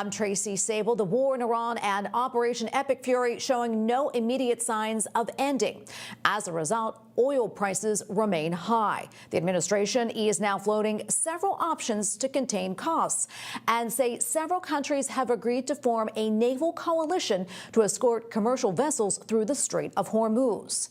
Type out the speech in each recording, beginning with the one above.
I'm Tracy Sable. The war in Iran and Operation Epic Fury showing no immediate signs of ending. As a result, oil prices remain high. The administration is now floating several options to contain costs and say several countries have agreed to form a naval coalition to escort commercial vessels through the Strait of Hormuz.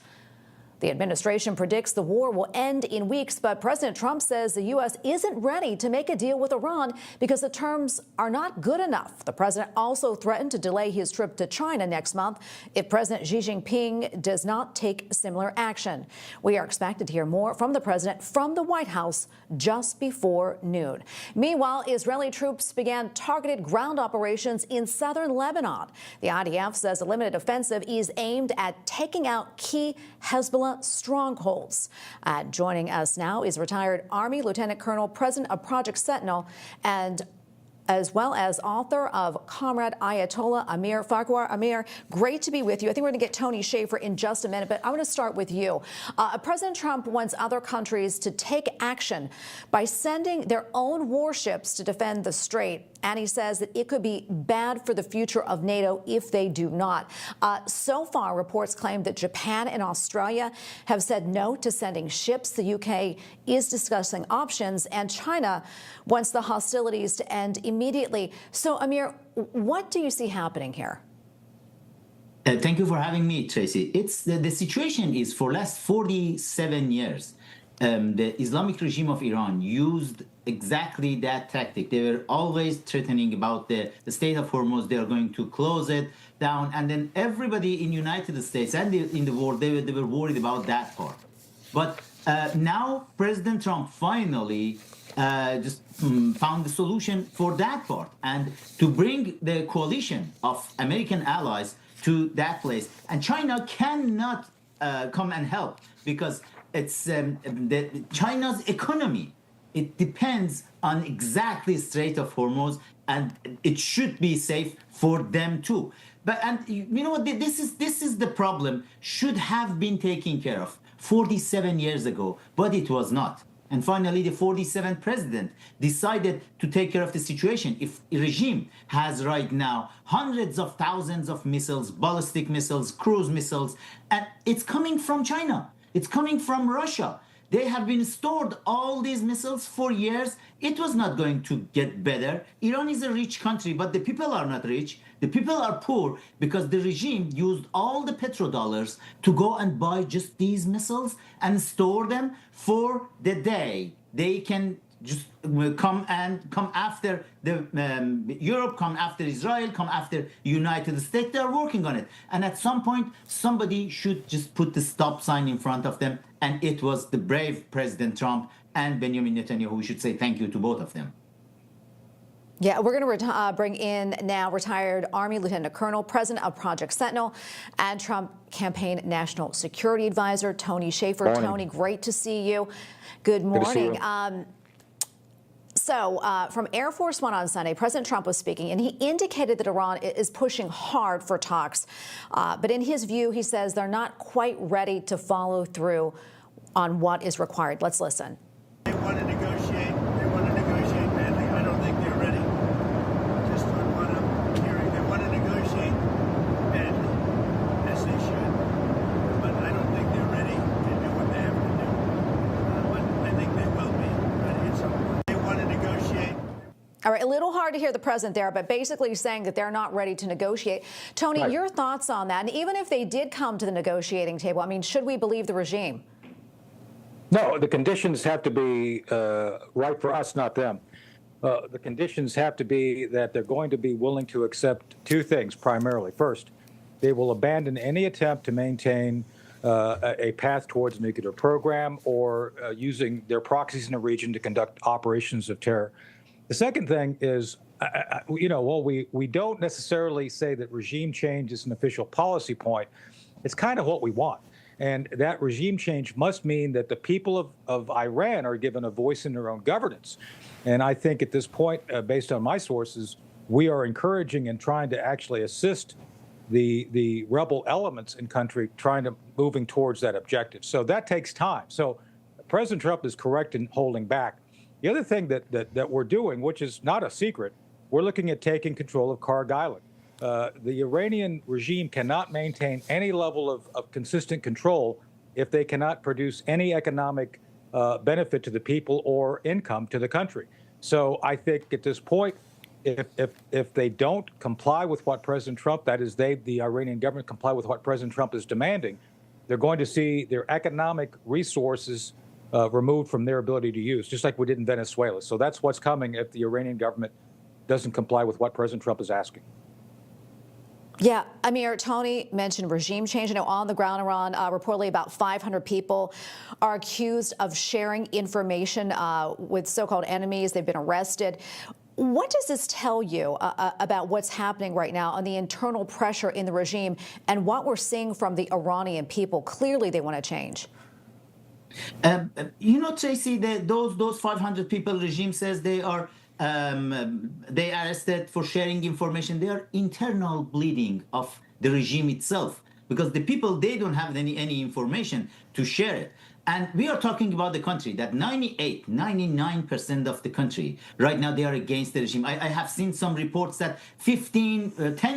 The administration predicts the war will end in weeks, but President Trump says the U.S. isn't ready to make a deal with Iran because the terms are not good enough. The president also threatened to delay his trip to China next month if President Xi Jinping does not take similar action. We are expected to hear more from the president from the White House just before noon. Meanwhile, Israeli troops began targeted ground operations in southern Lebanon. The IDF says a limited offensive is aimed at taking out key Hezbollah strongholds. Joining us now is retired Army Lieutenant Colonel, President of Project Sentinel, and as well as author of Comrade Ayatollah Amir Fakhravar. Amir, great to be with you. I think we're going to get Tony Shaffer in just a minute, but I want to start with you. President Trump wants other countries to take action by sending their own warships to defend the Strait, and he says that it could be bad for the future of NATO if they do not. So far, reports claim that Japan and Australia have said no to sending ships. The UK is discussing options, and China wants the hostilities to end immediately. So, Amir, what do you see happening here? Thank you for having me, Tracy. It's the situation is for last 47 years. The Islamic regime of Iran used exactly that tactic. They were always threatening about the state of Hormuz. They are going to close it down. And then everybody in the United States and in the world, they were worried about that part. But now President Trump finally just found the solution for that part, and to bring the coalition of American allies to that place. And China cannot come and help because it's China's economy. It depends on exactly Strait of Hormuz, and it should be safe for them too. But and you know what? This is the problem. Should have been taken care of 47 years ago, but it was not. And finally, the 47th president decided to take care of the situation. If a regime has right now hundreds of thousands of missiles, ballistic missiles, cruise missiles, and it's coming from China, it's coming from Russia. They have been stored all these missiles for years. It was not going to get better. Iran is a rich country, but the people are not rich. The people are poor because the regime used all the petrodollars to go and buy just these missiles and store them for the day they can just come after Europe, come after Israel, come after United States. They are working on it. And at some point, somebody should just put the stop sign in front of them. And it was the brave President Trump and Benjamin Netanyahu. We should say thank you to both of them. Yeah, we're going to bring in now retired Army Lieutenant Colonel, President of Project Sentinel, and Trump campaign National Security Advisor, Tony Shaffer. Morning. Tony, great to see you. Good morning. From Air Force One on Sunday, President Trump was speaking, and he indicated that Iran is pushing hard for talks. But in his view, he says they're not quite ready to follow through on what is required. Let's listen. They want to negotiate. They want to negotiate badly. I don't think they're ready. Just on what I'm hearing, they want to negotiate badly, as they should. But I don't think they're ready to do what they have to do. But I think they will be. But it's over. They want to negotiate. All right, a little hard to hear the president there, but basically saying that they're not ready to negotiate. Tony, Right. Your thoughts on that? And even if they did come to the negotiating table, I mean, should we believe the regime? No, the conditions have to be right for us, not them. The conditions have to be that they're going to be willing to accept two things primarily. First, they will abandon any attempt to maintain a path towards a nuclear program or using their proxies in the region to conduct operations of terror. The second thing is, we don't necessarily say that regime change is an official policy point. It's kind of what we want. And that regime change must mean that the people of Iran are given a voice in their own governance. And I think at this point, based on my sources, we are encouraging and trying to actually assist the rebel elements in country moving towards that objective. So that takes time. So President Trump is correct in holding back. The other thing that we're doing, which is not a secret, we're looking at taking control of Karg Island. The Iranian regime cannot maintain any level of consistent control if they cannot produce any economic benefit to the people or income to the country. So I think at this point, if they don't comply with what President Trump, that is, the Iranian government, comply with what President Trump is demanding, they're going to see their economic resources removed from their ability to use, just like we did in Venezuela. So that's what's coming if the Iranian government doesn't comply with what President Trump is asking. Yeah, Amir, Tony mentioned regime change. On the ground, Iran, reportedly about 500 people are accused of sharing information with so-called enemies. They've been arrested. What does this tell you about what's happening right now on the internal pressure in the regime and what we're seeing from the Iranian people? Clearly, they want to change. Tracy, those 500 people, regime says they are they arrested for sharing information. They are internal bleeding of the regime itself, because the people, they don't have any information to share it. And we are talking about the country that 99% of the country right now, they are against the regime. I have seen some reports that 10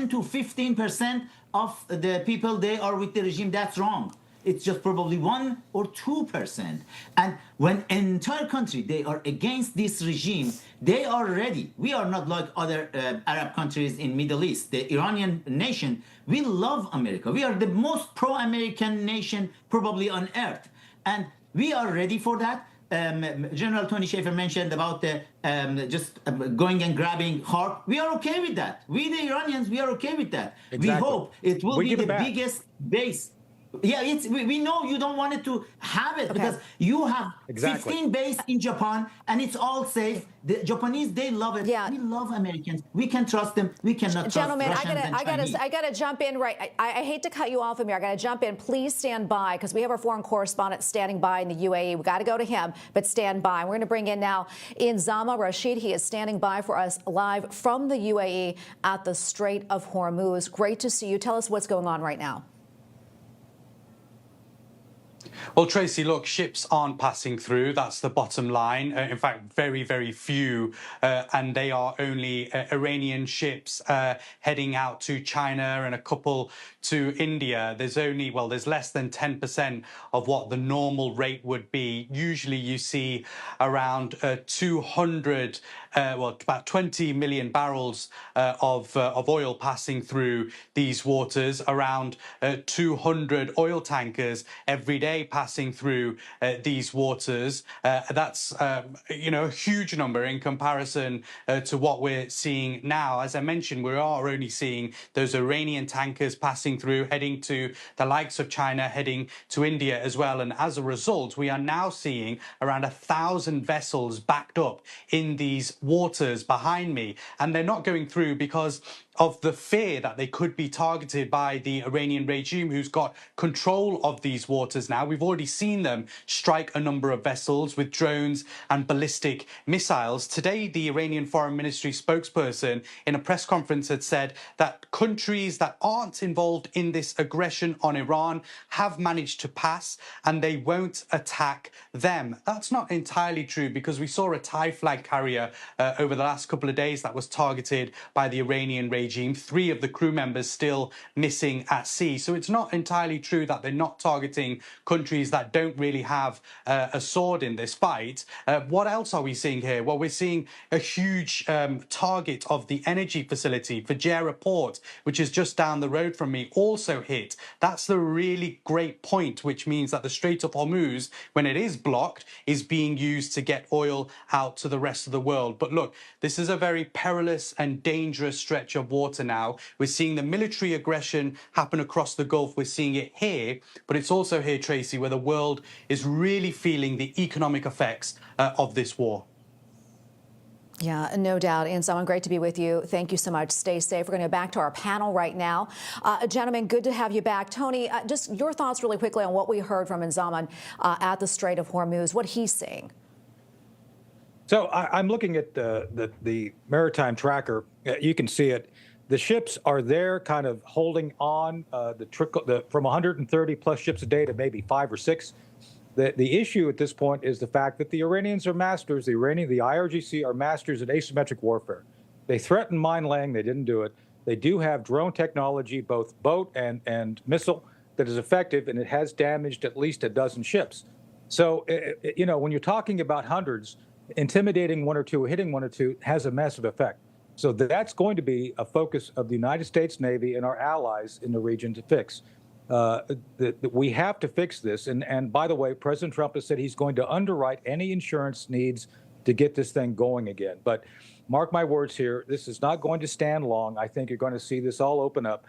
to 15% of the people, they are with the regime. That's wrong. It's just probably 1 or 2%. And when an entire country, they are against this regime, they are ready. We are not like other Arab countries in Middle East. The Iranian nation, we love America. We are the most pro-American nation probably on earth. And we are ready for that. General Tony Schaefer mentioned about the going and grabbing Harp. We are okay with that. We, the Iranians, we are okay with that. Exactly. We hope it will be the biggest base. Yeah, we know you don't want it to have it, because you have 15 base in Japan and it's all safe. The Japanese, they love it. Yeah. We love Americans. We can trust them. We cannot trust Russians and Chinese. I gotta jump in right. I hate to cut you off, Amir. I gotta jump in. Please stand by, because we have our foreign correspondent standing by in the UAE. We got to go to him, but stand by. We're going to bring in now Inzama Rashid. He is standing by for us live from the UAE at the Strait of Hormuz. Great to see you. Tell us what's going on right now. Well, Tracy, look, ships aren't passing through. That's the bottom line. In fact, very, very few. And they are only Iranian ships heading out to China and a couple to India. There's less than 10% of what the normal rate would be. Usually you see around 200, about 20 million barrels of oil passing through these waters, around 200 oil tankers every day passing through these waters. That's a huge number in comparison to what we're seeing now. As I mentioned, we are only seeing those Iranian tankers passing through, heading to the likes of China, heading to India as well. And as a result, we are now seeing around 1,000 vessels backed up in these waters behind me. And they're not going through because of the fear that they could be targeted by the Iranian regime, who's got control of these waters now. We've already seen them strike a number of vessels with drones and ballistic missiles. Today, the Iranian Foreign Ministry spokesperson in a press conference had said that countries that aren't involved in this aggression on Iran have managed to pass and they won't attack them. That's not entirely true, because we saw a Thai flag carrier over the last couple of days that was targeted by the Iranian regime. 3 of the crew members still missing at sea. So it's not entirely true that they're not targeting countries that don't really have a sword in this fight. What else are we seeing here? Well, we're seeing a huge target of the energy facility, Fakhravar port, which is just down the road from me, also hit. That's the really great point, which means that the Strait of Hormuz, when it is blocked, is being used to get oil out to the rest of the world. But look, this is a very perilous and dangerous stretch of water now. We're seeing the military aggression happen across the Gulf. We're seeing it here, but it's also here, Tracy, where the world is really feeling the economic effects of this war. Yeah, no doubt. And someone great to be with you. Thank you so much. Stay safe. We're going to go back to our panel right now. Gentlemen, good to have you back. Tony, just your thoughts really quickly on what we heard from Inzama at the Strait of Hormuz, what he's saying. So I'm looking at the maritime tracker. You can see it. The ships are there kind of holding on from 130 plus ships a day to maybe 5 or 6. The issue at this point is the fact that the Iranians are masters, the IRGC are masters at asymmetric warfare. They threatened mine laying. They didn't do it. They do have drone technology, both boat and missile, that is effective, and it has damaged at least a dozen ships. So, you know, when you're talking about hundreds, intimidating one or two, hitting one or two has a massive effect. So that's going to be a focus of the United States Navy and our allies in the region to fix. We have to fix this. And by the way, President Trump has said he's going to underwrite any insurance needs to get this thing going again. But mark my words here, this is not going to stand long. I think you're going to see this all open up.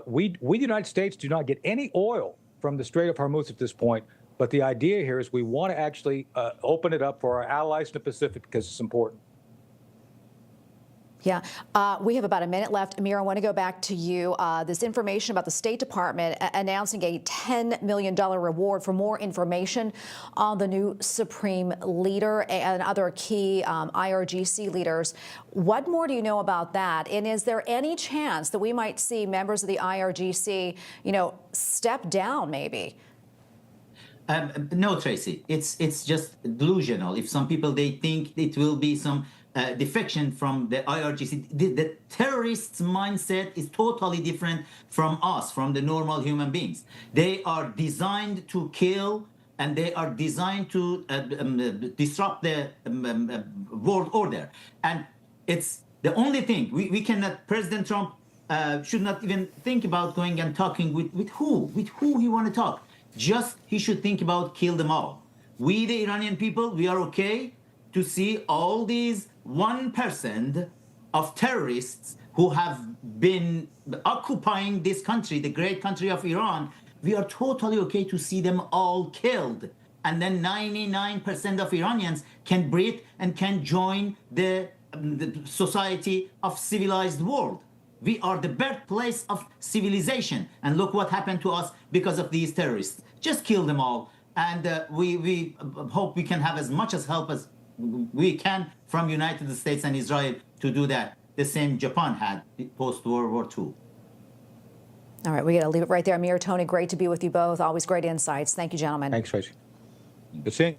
We, the United States, do not get any oil from the Strait of Hormuz at this point. But the idea here is we want to actually open it up for our allies in the Pacific because it's important. Yeah, we have about a minute left. Amir, I want to go back to you. This information about the State Department announcing a $10 million reward for more information on the new Supreme Leader and other key IRGC leaders. What more do you know about that? And is there any chance that we might see members of the IRGC, you know, step down maybe? No, Tracy, it's just delusional. If some people, they think it will be some defection from the IRGC. The terrorists' mindset is totally different from us, from the normal human beings. They are designed to kill, and they are designed to disrupt the world order. And it's the only thing we cannot. President Trump should not even think about going and talking with who he want to talk. Just he should think about kill them all. We, the Iranian people, we are okay to see all these 1% of terrorists who have been occupying this country, the great country of Iran. We are totally okay to see them all killed. And then 99% of Iranians can breathe and can join the society of civilized world. We are the birthplace of civilization. And look what happened to us because of these terrorists. Just kill them all. And we hope we can have as much as help as we can from United States and Israel to do that. The same Japan had post-World War II. All right, we got to leave it right there. Amir, Tony, great to be with you both. Always great insights. Thank you, gentlemen. Thanks, Tracy. Good seeing you.